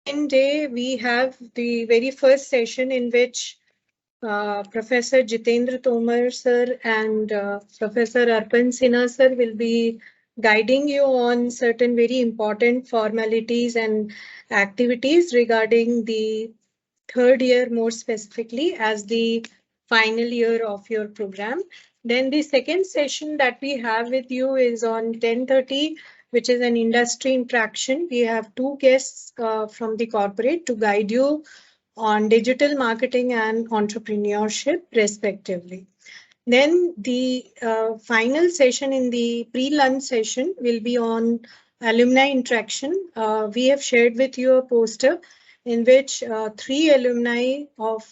second day, we have the very first session in which Professor Jitendra Tomar sir and Professor Arpan Sinha sir will be guiding you on certain very important formalities and activities regarding the third year, more specifically as the final year of your program. Then the second session that we have with you is on 10:30, which is an industry interaction. We have two guests from the corporate to guide you on digital marketing and entrepreneurship, respectively. Then the final session in the pre-lunch session will be on alumni interaction. We have shared with you a poster in which three alumni of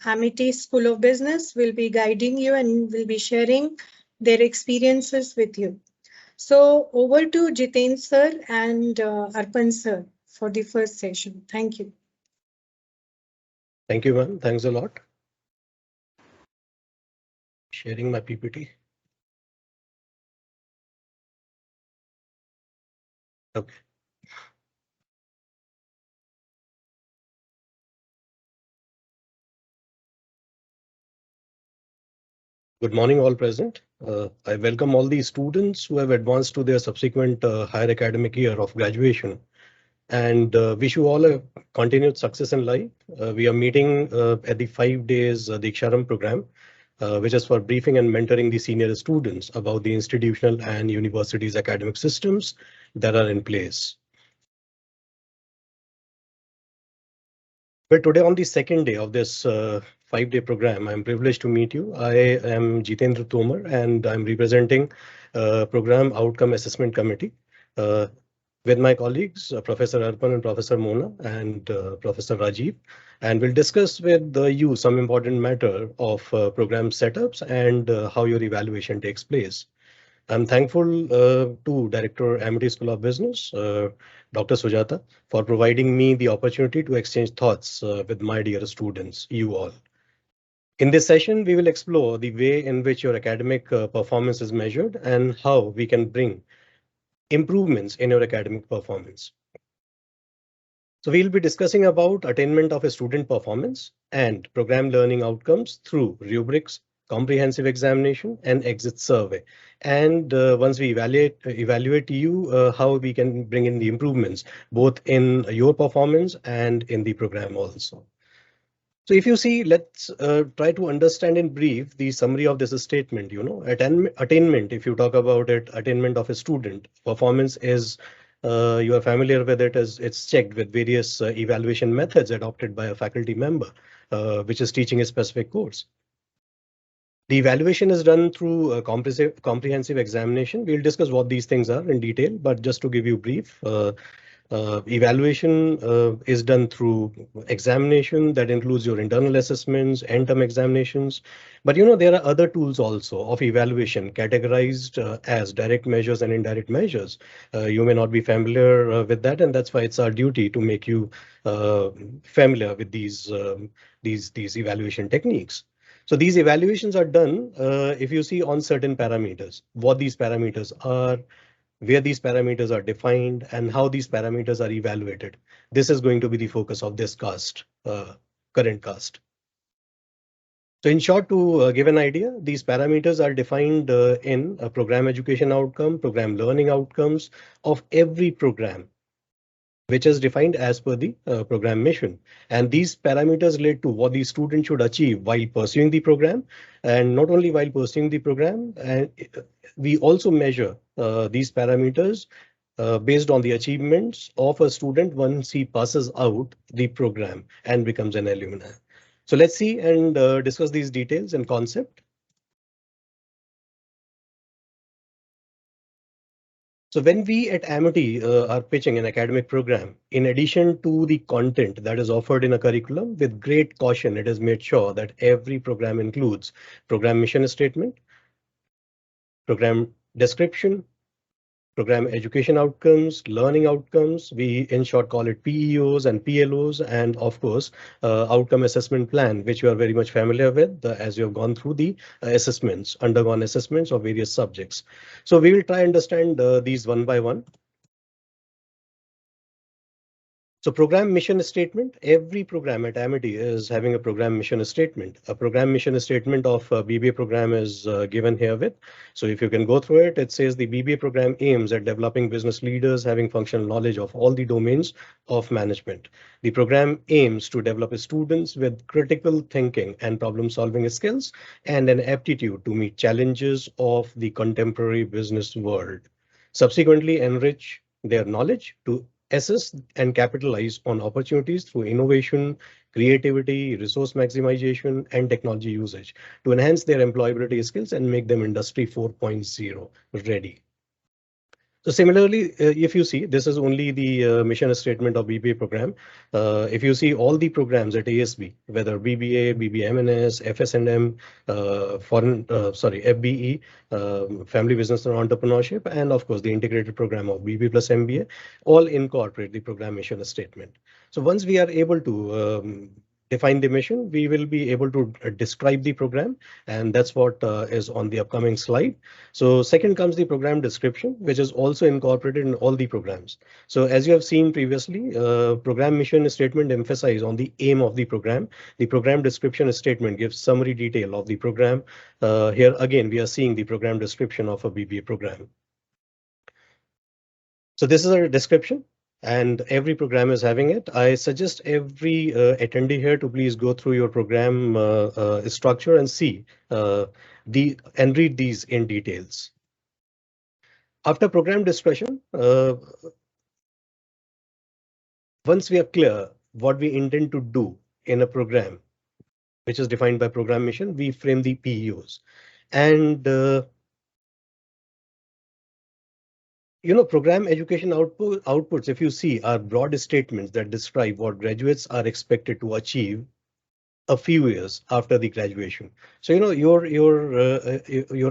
Amity School of Business will be guiding you and will be sharing their experiences with you. So over to Jiten sir and Arpan sir for the first session. Thank you. Thank you, ma'am. Thanks a lot. Sharing my PPT. Okay. Good morning, all present. I welcome all the students who have advanced to their subsequent higher academic year of graduation and wish you all a continued success in life. We are meeting at the 5 days Diksharam program, which is for briefing and mentoring the senior students about the institutional and universities academic systems that are in place. But today on the second day of this 5-day program, I'm privileged to meet you. I am Jitendra Tomar and I'm representing Program Outcome Assessment Committee with my colleagues, Professor Arpan and Professor Mona and Professor Rajiv, and we'll discuss with you some important matter of program setups and how your evaluation takes place. I'm thankful to Director Amity School of Business, Dr. Sujata, for providing me the opportunity to exchange thoughts with my dear students, you all. In this session, we will explore the way in which your academic performance is measured and how we can bring improvements in your academic performance. So we'll be discussing about attainment of a student performance and program learning outcomes through rubrics, comprehensive examination and exit survey. And once we evaluate you, how we can bring in the improvements, both in your performance and in the program also. So if you see, let's try to understand in brief the summary of this statement. You know, attainment, if you talk about it, attainment of a student performance is you are familiar with it as it's checked with various evaluation methods adopted by a faculty member, which is teaching a specific course. The evaluation is done through a comprehensive examination. We'll discuss what these things are in detail, but just to give you brief, evaluation is done through examination that includes your internal assessments, end-term examinations. But you know, there are other tools also of evaluation categorized as direct measures and indirect measures. You may not be familiar with that, and that's why it's our duty to make you familiar with these evaluation techniques. So these evaluations are done if you see on certain parameters, what these parameters are, where these parameters are defined and how these parameters are evaluated. This is going to be the focus of this current cast. So in short, to give an idea, these parameters are defined in a program education outcome, program learning outcomes of every program, which is defined as per the program mission. And these parameters relate to what the student should achieve while pursuing the program, and not only while pursuing the program, and we also measure these parameters based on the achievements of a student once he passes out the program and becomes an alumni. So let's see and discuss these details and concept. So when we at Amity are pitching an academic program, in addition to the content that is offered in a curriculum, with great caution, it is made sure that every program includes program mission statement, program description, program education outcomes, learning outcomes. We in short call it PEOs and PLOs, and of course, outcome assessment plan, which you are very much familiar with as you have gone through the undergone assessments of various subjects. So we will try and understand these one by one. So program mission statement, every program at Amity is having a program mission statement. A program mission statement of a BBA program is given here with. So if you can go through it, it says the BBA program aims at developing business leaders having functional knowledge of all the domains of management. The program aims to develop students with critical thinking and problem solving skills and an aptitude to meet challenges of the contemporary business world. Subsequently, enrich their knowledge to assess and capitalize on opportunities through innovation, creativity, resource maximization, and technology usage to enhance their employability skills and make them Industry 4.0 ready. So similarly, if you see, this is only the mission statement of BBA program. If you see all the programs at ASB, whether BBA, BBMNS, FSNM, FBE, Family Business and Entrepreneurship, and of course the integrated program of BB plus MBA, all incorporate the program mission statement. So once we are able to define the mission, we will be able to describe the program, and that's what is on the upcoming slide. So second comes the program description, which is also incorporated in all the programs. So as you have seen previously, program mission statement emphasize on the aim of the program. The program description statement gives summary detail of the program. Here again, we are seeing the program description of a BBA program. So this is a description, and every program is having it. I suggest every attendee here to please go through your program structure and see and read these in details. After program discussion, once we are clear what we intend to do in a program, which is defined by program mission, we frame the PEOs. And program education outputs, if you see, are broad statements that describe what graduates are expected to achieve a few years after the graduation. So your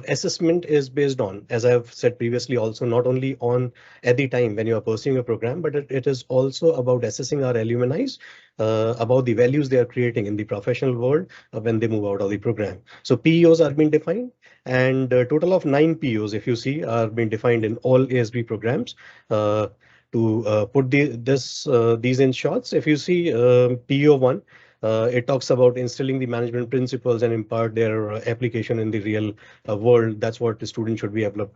assessment is based on, as I've said previously, also not only on at the time when you are pursuing a program, but it is also about assessing our alumni about the values they are creating in the professional world when they move out of the program. So PEOs are being defined, and a total of 9 PEOs, if you see, are being defined in all ASB programs. To put these in shots, if you see PEO 1, it talks about instilling the management principles and impart their application in the real world. That's what the student should be able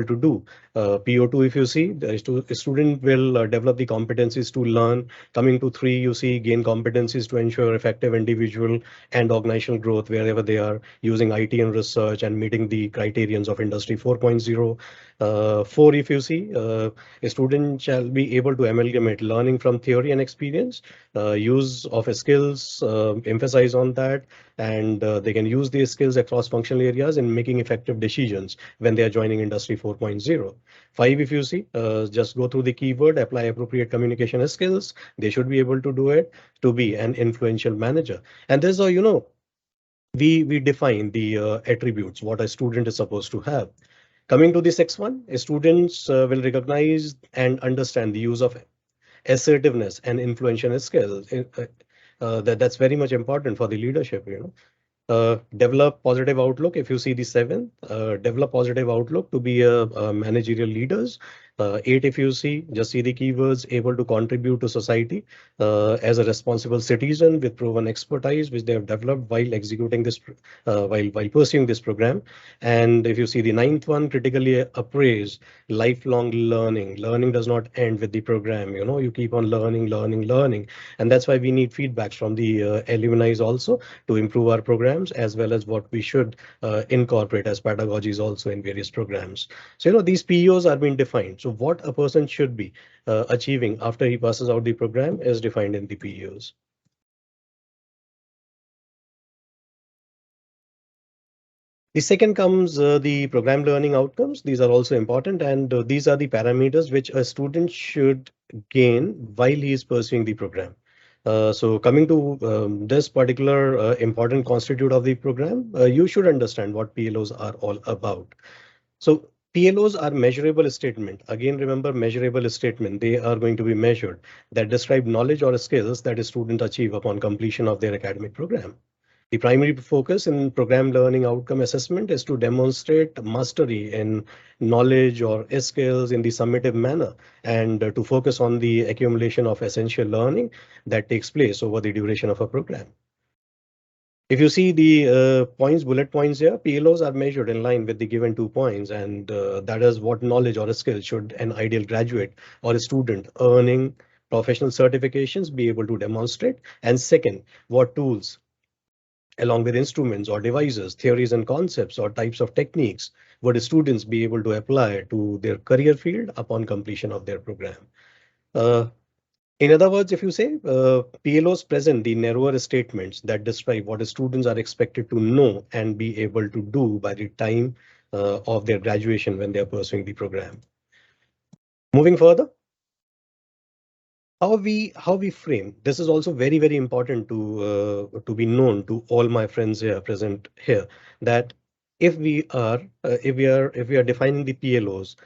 to do. PO2, if you see, the student will develop the competencies to learn. Coming to 3, you see, gain competencies to ensure effective individual and organizational growth wherever they are, using IT and research and meeting the criterions of Industry 4.0. 4, if you see, a student shall be able to amalgamate learning from theory and experience, use of skills, emphasize on that, and they can use these skills across functional areas in making effective decisions when they are joining Industry 4.0. 5, if you see, just go through the keyword, apply appropriate communication skills. They should be able to do it to be an influential manager. And there's we define the attributes, what a student is supposed to have. Coming to the 6th one, students will recognize and understand the use of assertiveness and influential skills. That's very much important for the leadership. Develop positive outlook. If you see the 7th, develop positive outlook to be a managerial leaders. 8, if you see, just see the keywords, able to contribute to society as a responsible citizen with proven expertise which they have developed while executing this, while pursuing this program. And if you see the 9th one, critically appraise lifelong learning. Learning does not end with the program. You keep on learning, and that's why we need feedbacks from the alumni also to improve our programs, as well as what we should incorporate as pedagogies also in various programs. So these PEOs are being defined. So what a person should be achieving after he passes out the program is defined in the PEOs. The second comes the program learning outcomes. These are also important, and these are the parameters which a student should gain while he is pursuing the program. So coming to this particular important constitute of the program, you should understand what PLOs are all about. So PLOs are measurable statement. Again, remember measurable statement. They are going to be measured that describe knowledge or skills that a student achieve upon completion of their academic program. The primary focus in program learning outcome assessment is to demonstrate mastery in knowledge or skills in the summative manner, and to focus on the accumulation of essential learning that takes place over the duration of a program. If you see the bullet points here, PLOs are measured in line with the given 2 points, and that is what knowledge or a skill should an ideal graduate or a student earning professional certifications be able to demonstrate. And second, what tools, along with instruments or devices, theories and concepts or types of techniques, would students be able to apply to their career field upon completion of their program. Uh, in other words, if you say PLOs present the narrower statements that describe what the students are expected to know and be able to do by the time of their graduation when they are pursuing the program. Moving further, how we frame this is also very important to be known to all my friends here present here, that if we are defining the PLOs,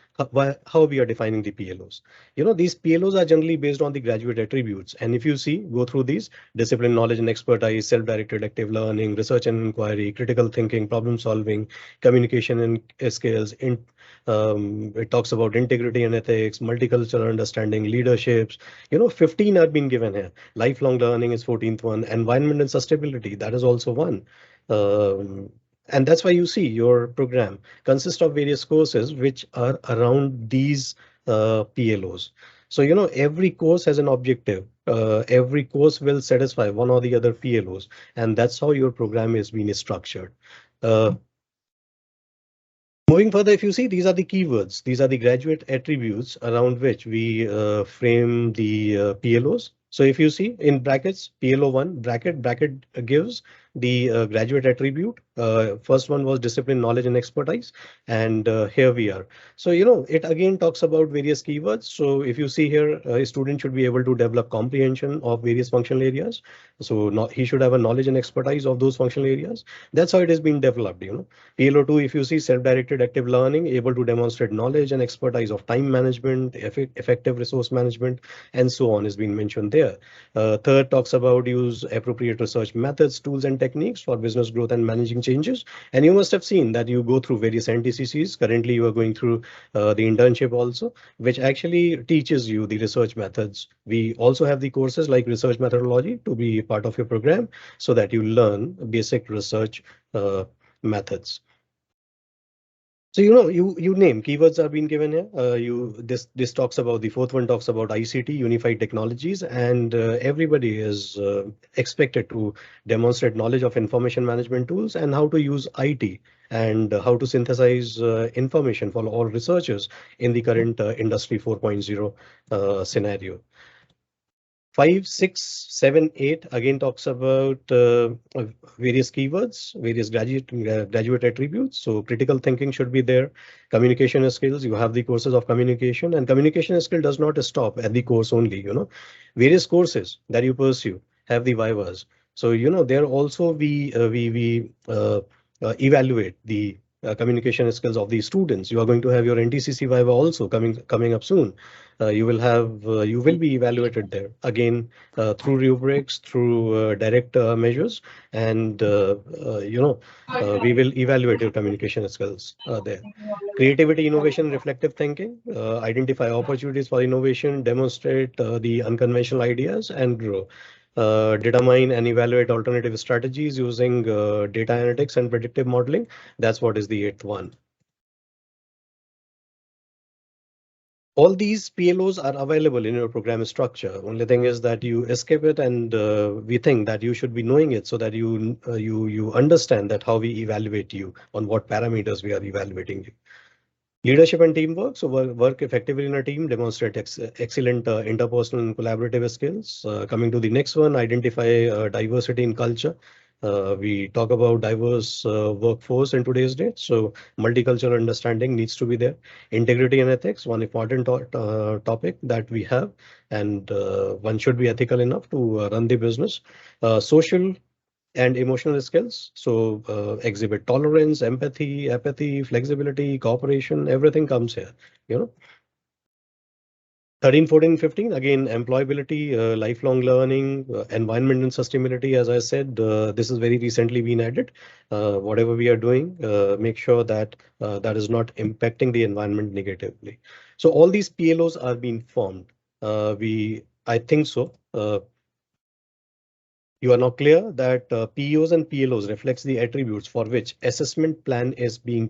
how we are defining the PLOs. These PLOs are generally based on the graduate attributes, and if you see, go through these: discipline, knowledge and expertise, self-directed active learning, research and inquiry, critical thinking, problem solving, communication and skills. It talks about integrity and ethics, multicultural understanding, leaderships. 15 are being given here. Lifelong learning is 14th one. Environment and sustainability, that is also one. And that's why you see your program consists of various courses which are around these PLOs. So, every course has an objective. Every course will satisfy one or the other PLOs, and that's how your program is being structured. Uh, Moving further, if you see, these are the keywords. These are the graduate attributes around which we frame the PLOs. So if you see in brackets, PLO1 bracket gives the graduate attribute. First one was discipline, knowledge and expertise. And here we are. So, it again talks about various keywords. So if you see here, a student should be able to develop comprehension of various functional areas. So he should have a knowledge and expertise of those functional areas. That's how it has been developed. PLO2, if you see, self-directed active learning, able to demonstrate knowledge and expertise of time management, effective resource management, and so on is being mentioned there. Third talks about use appropriate research methods, tools, and techniques for business growth and managing changes. And you must have seen that you go through various NTCCs. Currently, you are going through the internship also, which actually teaches you the research methods. We also have the courses like research methodology to be part of your program so that you learn basic research methods. So you name keywords are being given here. This talks about the fourth one talks about ICT, unified technologies, and everybody is expected to demonstrate knowledge of information management tools and how to use IT and how to synthesize information for all researchers in the current industry 4.0 scenario. 5, 6, 7, 8 again talks about various keywords, various graduate attributes. So critical thinking should be there. Communication skills, you have the courses of communication, and communication skill does not stop at the course only. Various courses that you pursue have the vivas. So there also we evaluate the communication skills of the students. You are going to have your NTCC viva also coming up soon. You will be evaluated there again through rubrics, through direct measures, and we will evaluate your communication skills there. Creativity, innovation, reflective thinking, identify opportunities for innovation, demonstrate the unconventional ideas, and grow. Determine and evaluate alternative strategies using data analytics and predictive modeling. That's what is the eighth one. All these PLOs are available in your program structure. Only thing is that you escape it, and we think that you should be knowing it so that you understand that how we evaluate you, on what parameters we are evaluating you. Leadership and teamwork. So work effectively in a team, demonstrate excellent interpersonal and collaborative skills. Coming to the next one, identify diversity in culture. We talk about diverse workforce in today's date. So multicultural understanding needs to be there. Integrity and ethics, one important topic that we have, and one should be ethical enough to run the business. Social and emotional skills. So exhibit tolerance, empathy, apathy, flexibility, cooperation, everything comes here, you know. 13, 14, 15, again, employability, lifelong learning, environment and sustainability. As I said, this is very recently been added. Whatever we are doing, make sure that that is not impacting the environment negatively. So all these PLOs are being formed. I think so. You are now clear that PEOs and PLOs reflects the attributes for which assessment plan is being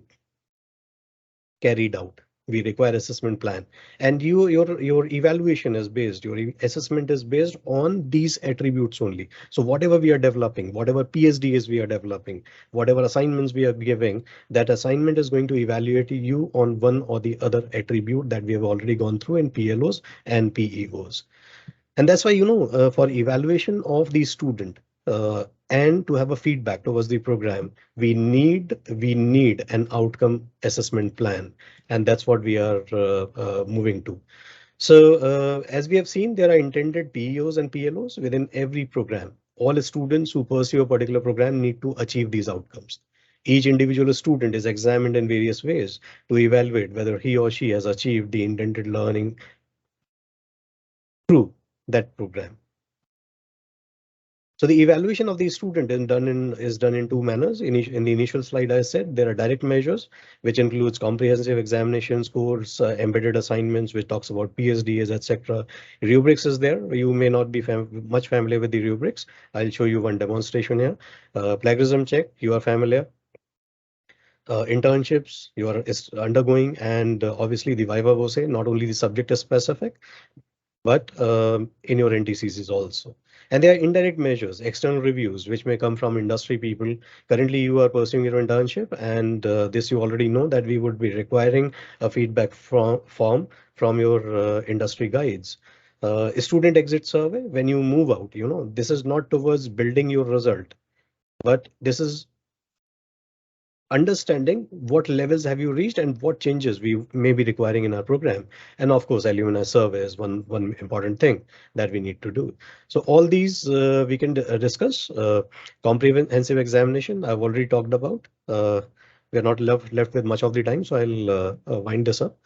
carried out. We require assessment plan, and your evaluation is based, assessment is based on these attributes only. So whatever we are developing, whatever PhDs we are developing, whatever assignments we are giving, that assignment is going to evaluate you on one or the other attribute that we have already gone through in PLOs and PEOs. And that's why, for evaluation of the student and to have a feedback towards the program, we need an outcome assessment plan, and that's what we are moving to. So as we have seen, there are intended PEOs and PLOs within every program. All students who pursue a particular program need to achieve these outcomes. Each individual student is examined in various ways to evaluate whether he or she has achieved the intended learning through that program. So the evaluation of the student is done in two manners. In the initial slide, I said there are direct measures, which includes comprehensive examination scores, embedded assignments, which talks about PhDs, etc. Rubrics is there. You may not be much familiar with the rubrics. I'll show you one demonstration here. Plagiarism check, you are familiar. Internships you are undergoing, and obviously the viva voce, not only the subject is specific, but in your NTCCs also. And there are indirect measures, external reviews, which may come from industry people. Currently, you are pursuing your internship, and this you already know that we would be requiring a feedback form from your industry guides. A student exit survey, when you move out, this is not towards building your result, but this is understanding what levels have you reached and what changes we may be requiring in our program. And of course, alumni survey is one important thing that we need to do. So all these we can discuss. Comprehensive examination, I've already talked about. We're not left with much of the time, so I'll wind this up.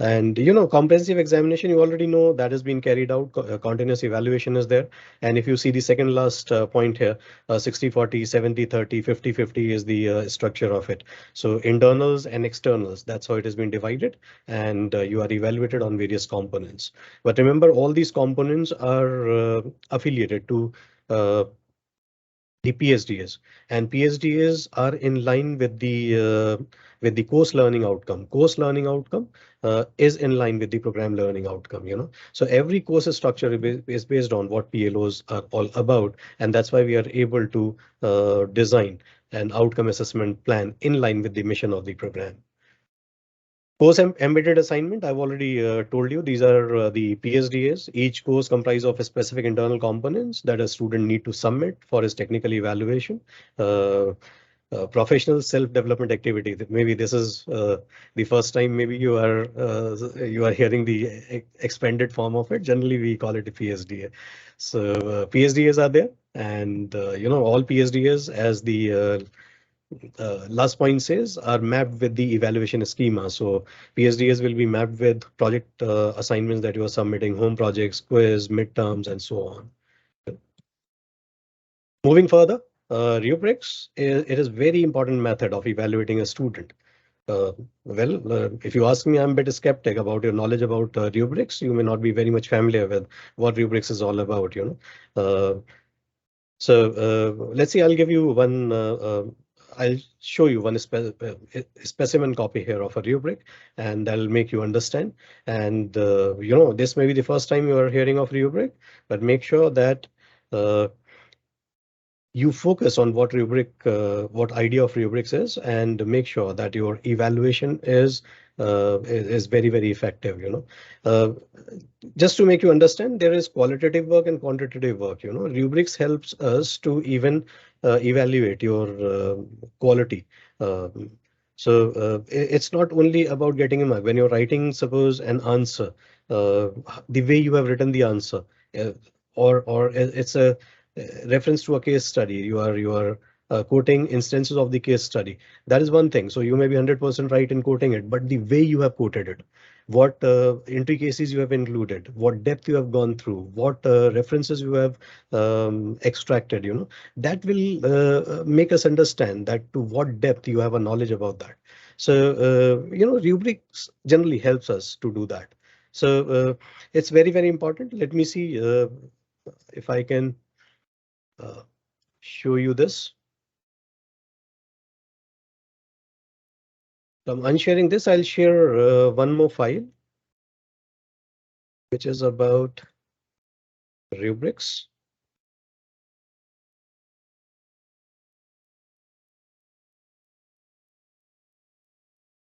And comprehensive examination, you already know that has been carried out. Continuous evaluation is there. And if you see the second last point here, 60-40, 70-30, 50-50 is the structure of it. So internals and externals, that's how it has been divided, and you are evaluated on various components. But remember, all these components are affiliated to the PhDs, and PhDs are in line with the course learning outcome. Course learning outcome is in line with the program learning outcome. So every course structure is based on what PLOs are all about, and that's why we are able to design an outcome assessment plan in line with the mission of the program. Course embedded assignment, I've already told you, these are the PhDs. Each course comprises of a specific internal components that a student need to submit for his technical evaluation. Professional self-development activity. Maybe this is the first time maybe you are hearing the expanded form of it. Generally, we call it a PhD. So PhDs are there, and all PhDs, as the last point says, are mapped with the evaluation schema. So PhDs will be mapped with project assignments that you are submitting, home projects, quiz, midterms, and so on. Moving further, rubrics, it is very important method of evaluating a student. If you ask me, I'm a bit skeptic about your knowledge about rubrics. You may not be very much familiar with what rubrics is all about, So let's see, I'll give you one, I'll show you one specimen copy here of a rubric, and that'll make you understand. And this may be the first time you are hearing of rubric, but make sure that you focus on what idea of rubrics is, and make sure that your evaluation is very, very effective. Just to make you understand, there is qualitative work and quantitative work. Rubrics helps us to even evaluate your quality. It's not only about getting a mark. When you're writing, suppose, an answer, the way you have written the answer, or it's a reference to a case study. You are quoting instances of the case study. That is one thing. So you may be 100% right in quoting it, but the way you have quoted it, what intricacies you have included, what depth you have gone through, what references you have extracted, that will make us understand that to what depth you have a knowledge about that. So, rubrics generally helps us to do that. So it's very, very important. Let me see if I can show you this. So I'm unsharing this. I'll share one more file, which is about rubrics.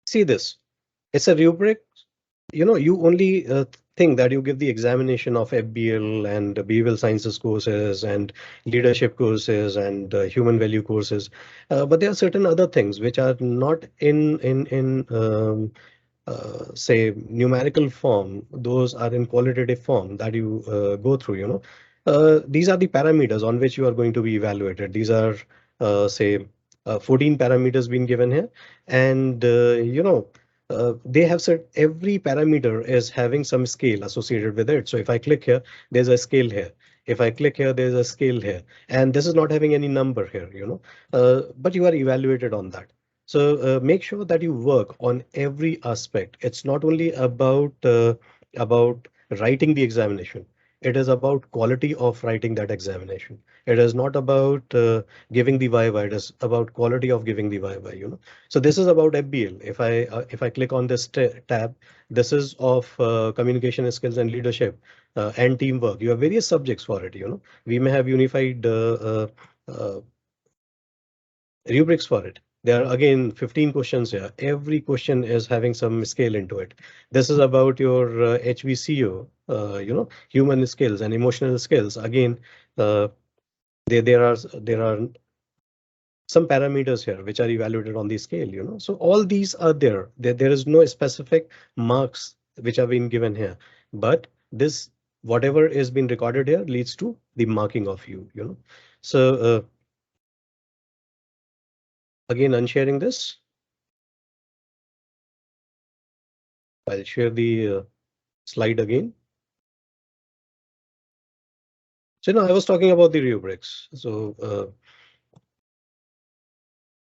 See this. It's a rubric. You only think that you give the examination of FBL and behavioral sciences courses and leadership courses and human value courses, but there are certain other things which are not in say numerical form. Those are in qualitative form that you go through. These are the parameters on which you are going to be evaluated. These are say 14 parameters being given here, and they have said every parameter is having some scale associated with it. So if I click here, there's a scale here. If I click here, there's a scale here, and this is not having any number here, but you are evaluated on that. So make sure that you work on every aspect. It's not only about writing the examination. It is about quality of writing that examination. It is not about giving the viva. It is about quality of giving the viva. So this is about FBL. If I click on this tab, this is of communication skills and leadership and teamwork. You have various subjects for it. We may have unified uh, rubrics for it. There are again 15 questions here. Every question is having some scale into it. This is about your HVCO, human skills and emotional skills. Again, uh, there are some parameters here which are evaluated on the scale. So all these are there. There is no specific marks which have been given here, but this whatever is being recorded here leads to the marking of you. So again, unsharing this. I'll share the slide again. So now I was talking about the rubrics. So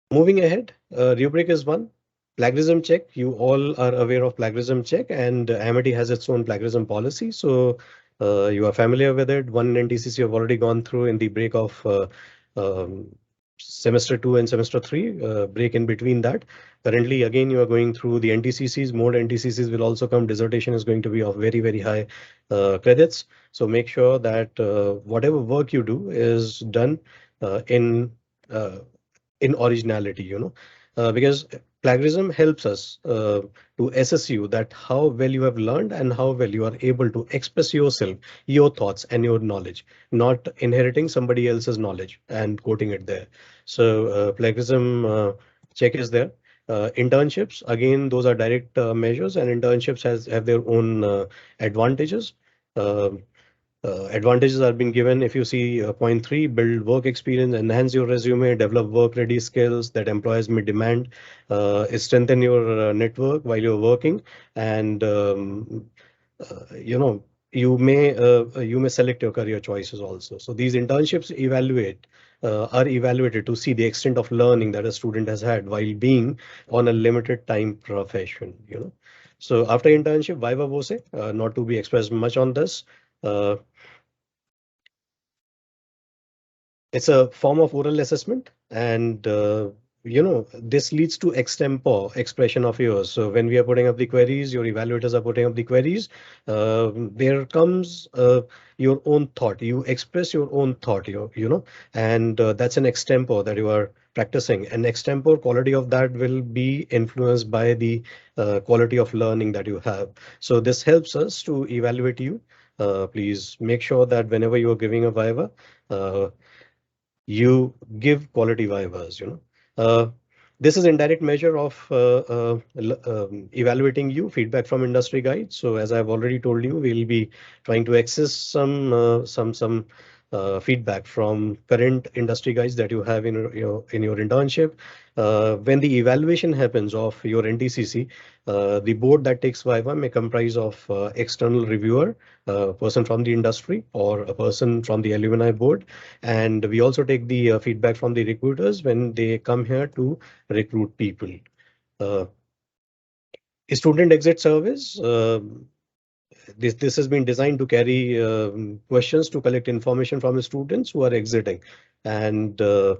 moving ahead, rubric is one. Plagiarism check. You all are aware of plagiarism check, and Amity has its own plagiarism policy. So you are familiar with it. One NTCC you have already gone through in the break of semester 2 and semester 3, break in between that. Currently, again, you are going through the NTCCs. More NTCCs will also come. Dissertation is going to be of very, very high credits. So make sure that whatever work you do is done uh, in originality, because plagiarism helps us to assess you that how well you have learned and how well you are able to express yourself, your thoughts and your knowledge, not inheriting somebody else's knowledge and quoting it there. So plagiarism check is there. Internships, again, those are direct measures, and internships have their own advantages. Um Advantages are being given. If you see point 3, build work experience, enhance your resume, develop work ready skills that employers may demand, strengthen your network while you're working, and you may select your career choices also. So these internships are evaluated to see the extent of learning that a student has had while being on a limited time profession. So after internship, viva voce, not to be expressed much on this. Uh, It's a form of oral assessment, and this leads to extempore expression of yours. So when we are putting up the queries, your evaluators are putting up the queries. There comes your own thought. You express your own thought, and that's an extempore that you are practicing. And extempore quality of that will be influenced by the quality of learning that you have. So this helps us to evaluate you. Please make sure that whenever you are giving a viva, uh, you give quality vivas. Uh, this is indirect measure of evaluating you, feedback from industry guides. So as I've already told you, we'll be trying to access some feedback from current industry guys that you have in your internship. When the evaluation happens of your NTCC, the board that takes Viva may comprise of external reviewer, a person from the industry or a person from the alumni board, and we also take the feedback from the recruiters when they come here to recruit people. Uh, Student exit surveys. This has been designed to carry questions to collect information from the students who are exiting, and uh,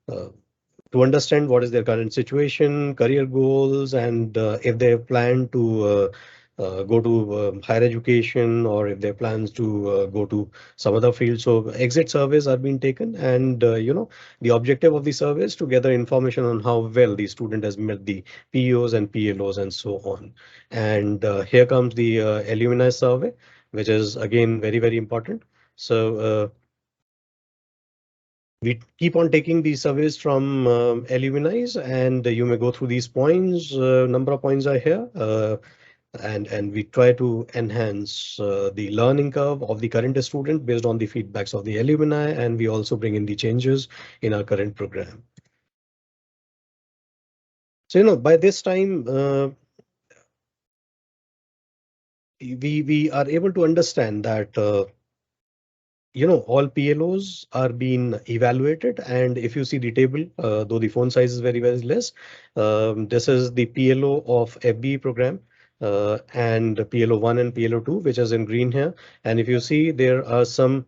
to understand what is their current situation, career goals, and if they plan to go to higher education or if they plans to go to some other field. So exit surveys are being taken, and the objective of the survey is to gather information on how well the student has met the POs and PLOs and so on. And here comes the alumni survey, which is again very, very important. So we keep on taking these surveys from alumni, and you may go through these points. Number of points are here, and we try to enhance the learning curve of the current student based on the feedbacks of the alumni, and we also bring in the changes in our current program. So by this time we are able to understand that all PLOs are being evaluated, and if you see the table, though the font size is very, very less, this is the PLO of FBE program and PLO 1 and PLO 2, which is in green here. And if you see, there are some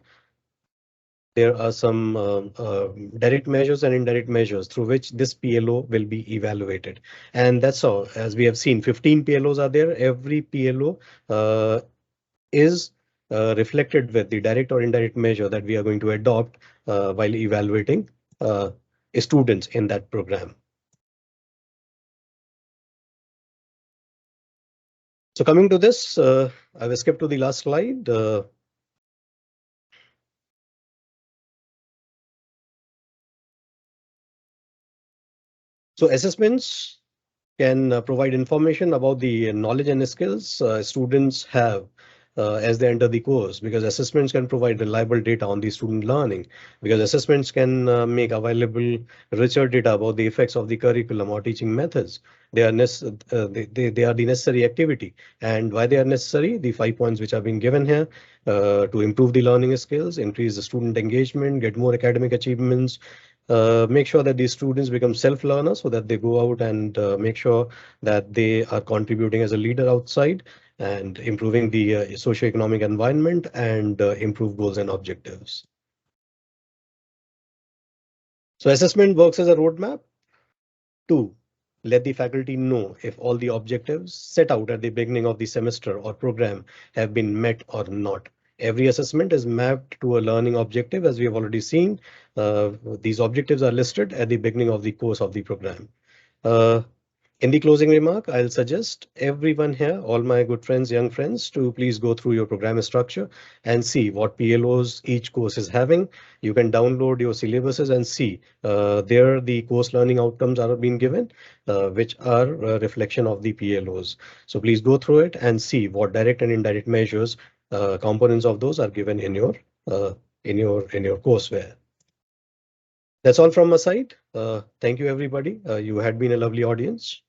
direct measures and indirect measures through which this PLO will be evaluated. And that's all. As we have seen, 15 PLOs are there. Every PLO is reflected with the direct or indirect measure that we are going to adopt while evaluating students in that program. So coming to this, I will skip to the last slide. So assessments can provide information about the knowledge and skills students have as they enter the course, because assessments can provide reliable data on the student learning, because assessments can make available richer data about the effects of the curriculum or teaching methods. They are they are the necessary activity, and why they are necessary, the 5 points which are being given here: to improve the learning skills, increase the student engagement, get more academic achievements, make sure that these students become self-learners so that they go out and make sure that they are contributing as a leader outside and improving the socioeconomic environment and improve goals and objectives. So assessment works as a roadmap to let the faculty know if all the objectives set out at the beginning of the semester or program have been met or not. Every assessment is mapped to a learning objective, as we have already seen. These objectives are listed at the beginning of the course of the program. In the closing remark, I'll suggest everyone here, all my good friends, young friends, to please go through your program structure and see what PLOs each course is having. You can download your syllabuses and see there the course learning outcomes are being given, which are a reflection of the PLOs. So please go through it and see what direct and indirect measures, components of those are given in your courseware. That's all from my side. Thank you, everybody. You had been a lovely audience.